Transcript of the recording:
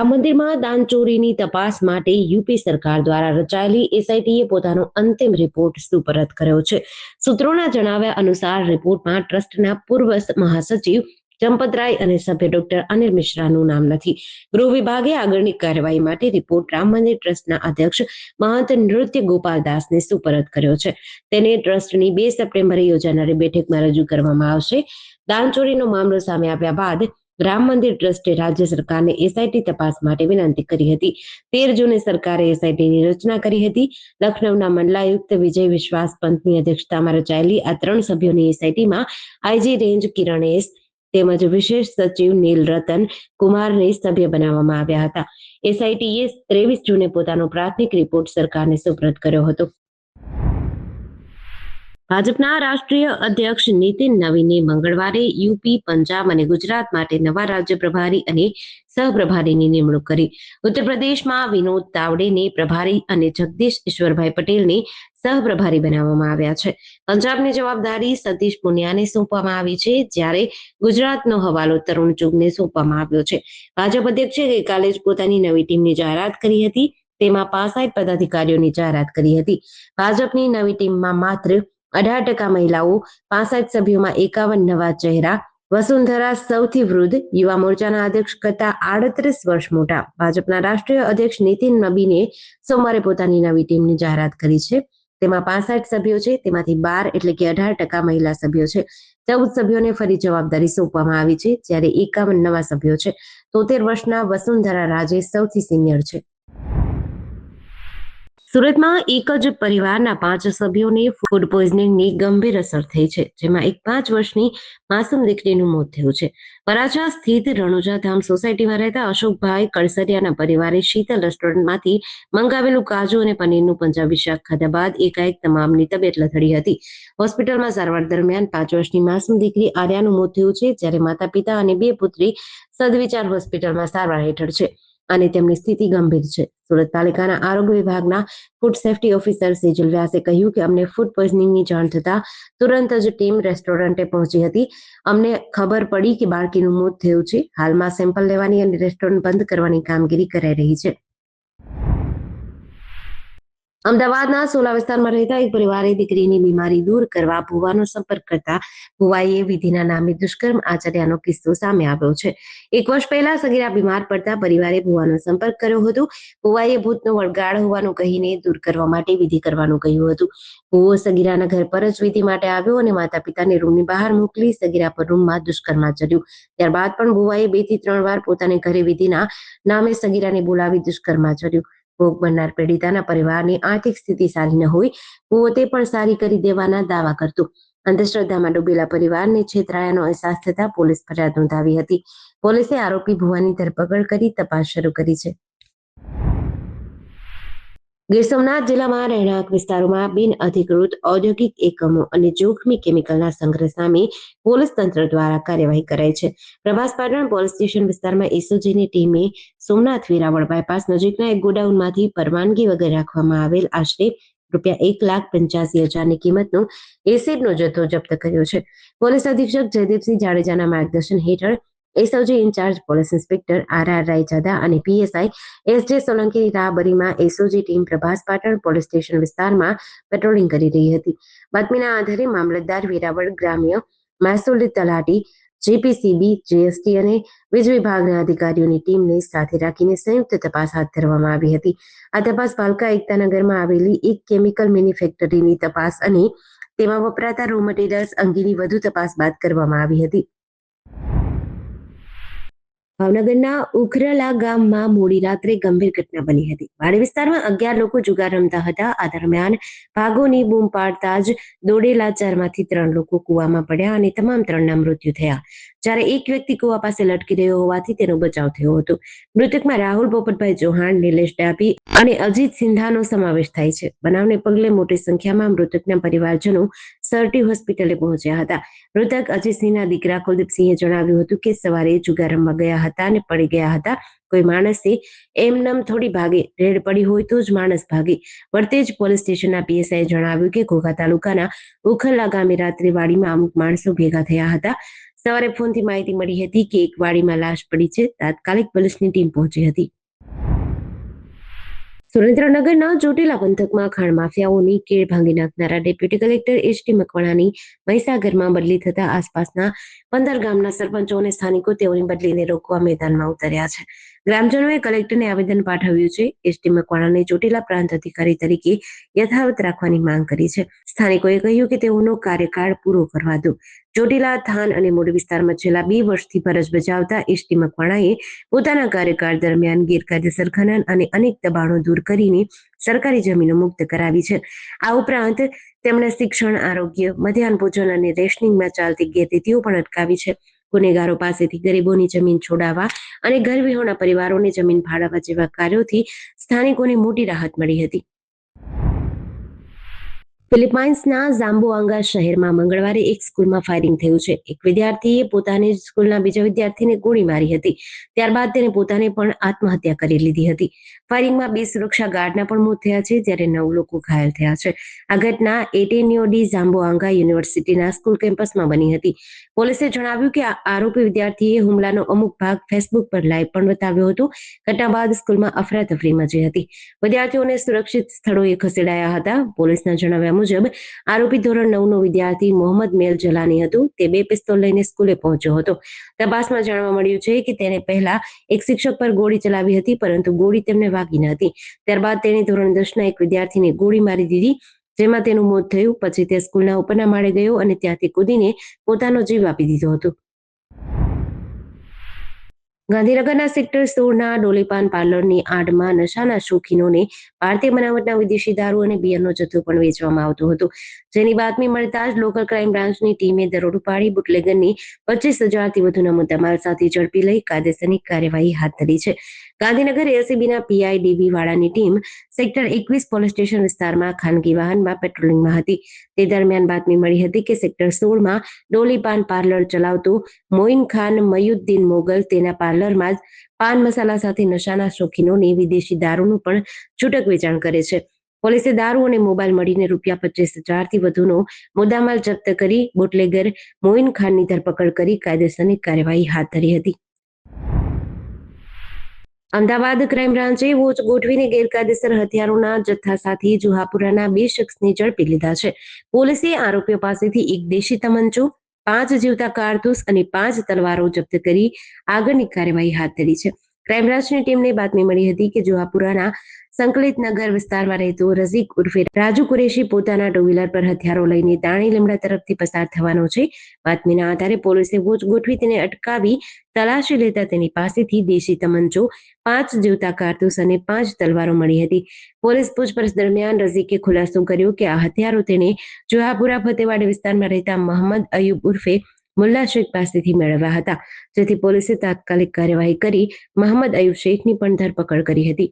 રામ મંદિરમાં દાનચોરીની તપાસ માટે યુપી સરકાર દ્વારા રચાયેલી એસઆઈટીએ પોતાનો અંતિમ રિપોર્ટ સુપરત કર્યો છે. સૂત્રોના જણાવ્યા અનુસાર રિપોર્ટમાં ટ્રસ્ટના પૂર્વ મહાસચિવ ચંપતરાય અને સભ્ય ડોક્ટર અનિલ મિશ્રાનું નામ નથી. ગૃહ વિભાગે આગળની કાર્યવાહી માટે રિપોર્ટ રામ મંદિર ટ્રસ્ટના અધ્યક્ષ મહંત નૃત્ય ગોપાલ દાસને સુપરત કર્યો છે. તેને ટ્રસ્ટની 2 સપ્ટેમ્બરે યોજાનારી બેઠકમાં રજૂ કરવામાં આવશે. દાનચોરીનો મામલો સામે આવ્યા બાદ રામ મંદિર ટ્રસ્ટે રાજ્ય સરકારને એસઆઈટી તપાસ માટે વિનંતી કરી હતી. 13 જૂને સરકારે એસઆઈટીની રચના કરી હતી. લખનૌના મંડલાયુક્ત વિજય વિશ્વાસ પંતની અધ્યક્ષતામાં રચાયેલી આ 3 સભ્યોની એસઆઈટીમાં આઈજી રેન્જ કિરણ એસ તેમજ વિશેષ સચિવ નીલ રતન કુમારને સભ્ય બનાવવામાં આવ્યા હતા. એસઆઈટીએ 23 જૂને પોતાનો પ્રાથમિક રિપોર્ટ સરકારને સુપરત કર્યો હતો. ભાજપના રાષ્ટ્રીય અધ્યક્ષ નીતિન નવીને મંગળવારે યુપી, પંજાબ અને ગુજરાત માટે નવા રાજ્ય પ્રભારી અને સહપ્રભારીની નિમણૂક કરી. ઉત્તર પ્રદેશમાં વિનોદ તાવડેને પ્રભારી અને જગદીશ ઈશ્વરભાઈ પટેલને સહપ્રભારી બનાવવામાં આવ્યા છે. પંજાબની જવાબદારી સતીશ પુનિયાને સોંપવામાં આવી છે, જ્યારે ગુજરાતનો હવાલો તરુણ ચુગને સોંપવામાં આવ્યો છે. ભાજપ અધ્યક્ષે ગઈકાલે જ પોતાની નવી ટીમની જાહેરાત કરી હતી. તેમાં 65 પદાધિકારીઓની જાહેરાત કરી હતી. ભાજપની નવી ટીમમાં માત્ર 18% મહિલાઓ, 65 સભ્યોમાં 51 નવા ચહેરા. વસુંધરા સૌથી વૃદ્ધ, યુવા મોરચાના અધ્યક્ષ કરતા 38 વર્ષ મોટા. ભાજપના રાષ્ટ્રીય અધ્યક્ષ નીતિન નબીને સોમવારે પોતાની નવી ટીમની જાહેરાત કરી છે. તેમાં 65 સભ્યો છે, તેમાંથી 12 એટલે કે 18% મહિલા સભ્યો છે. 14 સભ્યોને ફરી જવાબદારી સોંપવામાં આવી છે, જ્યારે 51 નવા સભ્યો છે. 73 વર્ષના વસુંધરા રાજે સૌથી સિનિયર છે. સુરતમાં એક જ પરિવારના 5 સભ્યોને ફૂડ પોઈઝનિંગની ગંભીર અસર થઈ છે, જેમાં એક 5 વર્ષની માસૂમ દીકરીનું મોત થયું છે. વરાછા સ્થિત રણુજા ધામ સોસાયટીમાં રહેતા અશોકભાઈ કળસરિયાના પરિવારે શીતલ રેસ્ટોરન્ટમાંથી મંગાવેલું કાજુ અને પનીરનું પંજાબી શાક ખાધા બાદ એકાએક તમામની તબિયત લથડી હતી. હોસ્પિટલમાં સારવાર દરમિયાન 5 વર્ષની માસૂમ દીકરી આર્યાનું મોત થયું છે, જ્યારે માતા પિતા અને 2 પુત્રી સદવિચાર હોસ્પિટલમાં સારવાર હેઠળ છે અને તેમની સ્થિતિ ગંભીર છે. સુરત પાલિકાના આરોગ્ય વિભાગના ફૂડ સેફ્ટી ઓફિસર સેજલ વ્યાસે કહ્યું કે અમને ફૂડ પોઈઝનિંગની જાણ થતાં તુરંત જ ટીમ રેસ્ટોરન્ટે પહોંચી હતી. અમને ખબર પડી કે બાળકીનું મોત થયું છે. હાલમાં સેમ્પલ લેવાની અને રેસ્ટોરન્ટ બંધ કરવાની કામગીરી કરાઈ રહી છે. અમદાવાદના સોલા વિસ્તારમાં રહેતા એક પરિવારે દીકરીની બીમારી દૂર કરવા ભુવાનો સંપર્ક કરતા ભુવાઈએ વિધિના નામે દુષ્કર્મ આચર્યાનો કિસ્સો સામે આવ્યો છે. 1 વર્ષ પહેલા સગીરા બીમાર પડતા પરિવારે ભુવાનો સંપર્ક કર્યો હતો. ભુવાએ ભૂતનો વળગાડ હોવાનું કહીને દૂર કરવા માટે વિધિ કરવાનું કહ્યું હતું. ભુવો સગીરાના ઘર પર જ વિધિ માટે આવ્યો અને માતા પિતાને રૂમની બહાર મોકલી સગીરા પર રૂમમાં દુષ્કર્મ આચર્યું. ત્યારબાદ પણ ભુવાએ 2 થી 3 વાર પોતાને ઘરે વિધિના નામે સગીરાને બોલાવી દુષ્કર્મ આચર્યું. ભોગ બનનાર પીડિતાના પરિવારની આર્થિક સ્થિતિ સારી ન હોય, ભુવો તે પણ સારી કરી દેવાના દાવા કરતો. અંધશ્રદ્ધામાં ડૂબેલા પરિવારને છેતરાયાનો અહેસાસ થતાં પોલીસ ફરિયાદ નોંધાવી હતી. પોલીસે આરોપી ભુવાની ધરપકડ કરી તપાસ શરૂ કરી છે. ગીર સોમનાથ જિલ્લામાં રહેણાંક વિસ્તારોમાં બિનઅધિકૃત ઔદ્યોગિક એકમો અને જોખમી કેમિકલના સંગ્રહ સામે પોલીસ તંત્ર દ્વારા કાર્યવાહી કરાઈ છે. પ્રભાસ પાટણ પોલીસ સ્ટેશન વિસ્તારમાં એસઓજીની ટીમે સોમનાથ વેરાવળ બાયપાસ નજીકના એક ગોડાઉનમાંથી પરવાનગી વગર રાખવામાં આવેલ આશરે ₹1,85,000ની કિંમતનો એસિડનો જથ્થો જપ્ત કર્યો છે. પોલીસ અધિક્ષક જયદીપસિંહ જાડેજાના માર્ગદર્શન હેઠળ SOG incharge police inspector R R. Raijada અને પીએસઆઈ એસ.જે. સોલંકીની રાહબરીમાં SOG team Prabhas Patan police station વિસ્તારમાં પેટ્રોલિંગ કરી રહી હતી. બાતમીના આધારે મામલતદાર વેરાવળ ગ્રામ્ય, મહેસૂલ તલાટી, જીપીસીબી, જીએસટી અને વીજ વિભાગના અધિકારીઓની ટીમને સાથે રાખીને સંયુક્ત તપાસ હાથ ધરવામાં આવી હતી. આ તપાસ ભાલકા એકતાનગરમાં આવેલી એક કેમિકલ મેન્યુફેક્ચરીની તપાસ અને તેમાં વપરાતા રો મટીરિયલ્સ અંગેની વધુ તપાસ બાદ કરવામાં આવી હતી. ભાવનગરના ઉખરલા ગામમાં મોડી રાત્રે ગંભીર ઘટના બની હતી. વાડી વિસ્તારમાં 11 લોકો જુગાર રમતા હતા. આ દરમિયાન ભાગોની બૂમ પાડતા જ દોડેલા 4માંથી 3 લોકો કૂવામાં પડ્યા અને તમામ 3ના મૃત્યુ થયા, જ્યારે એક વ્યક્તિ કૂવા પાસે લટકી રહ્યો હોવાથી તેનો બચાવ થયો હતો. મૃતકમાં રાહુલ પોપટભાઈ ચૌહાણ, નિલેશ ડાભી અને અજીત સિંધાનો સમાવેશ થાય છે. બનાવને પગલે મોટી સંખ્યામાં મૃતકના પરિવારજનો સરટી હોસ્પિટલે પહોંચ્યા હતા. મૃતક અજીતસિંહના દીકરા કુલદીપસિંહે જણાવ્યું હતું કે સવારે જુગાર રમવા ગયા હતા અને પડી ગયા હતા. કોઈ માણસે એમનેમ થોડી ભાગે, રેડ પડી હોય તો જ માણસ ભાગે. વરતેજ પોલીસ સ્ટેશનના પીએસઆઈએ જણાવ્યું કે ઘોઘા તાલુકાના ઉખરલા ગામે રાત્રે વાડીમાં અમુક માણસો ભેગા થયા હતા. સવારે ફોનથી માહિતી મળી હતી કે એક વાડીમાં લાશ પડી છે. તાત્કાલિક પોલીસની ટીમ પહોંચી હતી. સુરેન્દ્રનગરના ચોટીલા પંથકમાં ખાણ માફિયાઓની કેળ ભાંગી નાખનારા ડેપ્યુટી કલેક્ટર એસ.ટી. મકવાણાની મહીસાગરમાં બદલી થતા આસપાસના 15 ગામના સરપંચો અને સ્થાનિકો તેઓની બદલીને રોકવા મેદાનમાં ઉતર્યા છે. ગ્રામજનોએ કલેક્ટરને આવેદન પાઠવ્યું છે. એસ.ટી. મકવાણાને ચોટીલા પ્રાંત અધિકારી તરીકે યથાવત રાખવાની માંગ કરી છે. સ્થાનિકોએ કહ્યું કે તેઓનો કાર્યકાળ પૂરો કરવા દો. ચોટીલા, થાન અને મૂળ વિસ્તારમાં છેલ્લા 2 વર્ષથી ફરજ બજાવતા એસ.ટી. મકવાણાએ પોતાના કાર્યકાળ દરમિયાન ગેરકાયદેસર ખનન અને અનેક દબાણો દૂર કરીને સરકારી જમીનો મુક્ત કરાવી છે. આ ઉપરાંત તેમણે શિક્ષણ, આરોગ્ય, મધ્યાહન ભોજન અને રેશનિંગમાં ચાલતી ગેરરીતિઓ પણ અટકાવી છે. ગુનેગારો પાસેથી ગરીબોની જમીન છોડાવવા અને ઘરવિહોણા પરિવારોને જમીન ફાળવવા જેવા કાર્યોથી સ્થાનિકોને મોટી રાહત મળી હતી. ફિલિપાઇન્સના ઝામ્બોઆંગા શહેરમાં મંગળવારે એક સ્કૂલમાં ફાયરિંગ થયું છે. એક વિદ્યાર્થીએ પોતાની સ્કૂલના બીજા વિદ્યાર્થીને ગોળી મારી હતી. ત્યારબાદ તેને પોતાને પણ આત્મહત્યા કરી લીધી હતી. ફાયરિંગમાં 2 સુરક્ષા ગાર્ડના પણ મોત થયા છે, જ્યારે 9 લોકો ઘાયલ થયા છે. આ ઘટના એટેન્યો ડી ઝામ્બોઆંગા યુનિવર્સિટીના સ્કૂલ કેમ્પસમાં બની હતી. પોલીસે જણાવ્યું કે આરોપી વિદ્યાર્થીએ હુમલાનો અમુક ભાગ ફેસબુક પર લાઈવ પણ બતાવ્યો હતો. ઘટના બાદ સ્કૂલમાં અફરાતફરી મચી હતી. વિદ્યાર્થીઓને સુરક્ષિત સ્થળોએ ખસેડાયા હતા. પોલીસના જણાવ્યા મુજબ આરોપી ધોરણ 9નો વિદ્યાર્થી મોહમ્મદ મેલ જલાની હતો. તે 2 પિસ્તોલ લઈને સ્કૂલે પહોંચ્યો હતો. તપાસમાં જાણવા મળ્યું છે કે તેણે પહેલા એક શિક્ષક પર ગોળી ચલાવી હતી, પરંતુ ગોળી તેમને વાગી ન હતી. ત્યારબાદ તેણે ધોરણ 10ના એક વિદ્યાર્થીને ગોળી મારી દીધી, જેમાં તેનું મોત થયું. પછી તે સ્કૂલના ઉપરના માળે ગયો અને ત્યાંથી કૂદીને પોતાનો જીવ આપી દીધો હતો. ગાંધીનગરના સેક્ટર 16ના ડોલીપાન પાર્લરની આડમાં નશાના શોખીનોને ભારતીય બનાવટના વિદેશી દારૂ અને બિયરનો જથ્થો પણ વેચવામાં આવતો હતો. જેની બાતમી મળતા જ લોકલ ક્રાઇમ બ્રાન્ચની ટીમે દરોડો પાડી બુટલેગરની 25,000થી વધુના મુદ્દામાલ સાથે ઝડપી લઈ કાયદેસરની કાર્યવાહી હાથ ધરી છે. ગાંધીનગર એલસીબીના પીઆઈ ડીબી વાળાની ટીમ સેક્ટર 21 પોલીસ સ્ટેશન વિસ્તારમાં ખાનગી વાહનમાં પેટ્રોલિંગમાં હતી. તે દરમિયાન બાતમી મળી હતી કે સેક્ટર 16માં ડોલીપાન પાર્લર ચલાવતો મોઇન ખાન મયુદ્દીન મોગલ તેના પાર્લરમાં જ પાન મસાલા સાથે નશાના શોખીનોને વિદેશી દારૂનું પણ છૂટક વેચાણ કરે છે. પોલીસે દારૂ અને મોબાઈલ મળીને ₹25,000થી વધુનો મુદ્દામાલ જપ્ત કરી બુટલેગર મોઇન ખાનની ધરપકડ કરી કાયદેસરની કાર્યવાહી હાથ ધરી હતી. અમદાવાદ ક્રાઇમ બ્રાન્ચે વોચ ગોઠવીને ગેરકાયદેસર હથિયારોના જથ્થા સાથે જુહાપુરાના 2 શખ્સને ઝડપી લીધા છે. પોલીસે આરોપીઓ પાસેથી એક દેશી તમંચો, 5 જીવતા કારતૂસ અને 5 તલવારો જપ્ત કરી આગળની કાર્યવાહી હાથ ધરી છે. ક્રાઇમ બ્રાન્ચની ટીમને બાતમી મળી હતી કે જુહાપુરાના સંકલિત નગર વિસ્તારમાં રહેતો રઝીક ઉર્ફે રાજુ કુરેશી પોતાના ટુ વ્હીલર પર હથિયારો લઈને દાણી લીમડા તરફથી પસાર થવાનો છે. બાતમીના આધારે પોલીસે વોચ ગોઠવી તેને અટકાવી તલાશી લેતા તેની પાસેથી દેશી તમંચો, 5 જીવતા કારતૂસ અને 5 તલવારો મળી હતી. પોલીસ પૂછપરછ દરમિયાન રઝીકે ખુલાસો કર્યો કે આ હથિયારો તેણે જુહાપુરા ફતેવાડી વિસ્તારમાં રહેતા મહંમદ અયુબ ઉર્ફે મુલ્લા શેખ પાસેથી મેળવ્યા હતા. જેથી પોલીસે તાત્કાલિક કાર્યવાહી કરી મહંમદ અયુબ શેખની પણ ધરપકડ કરી હતી.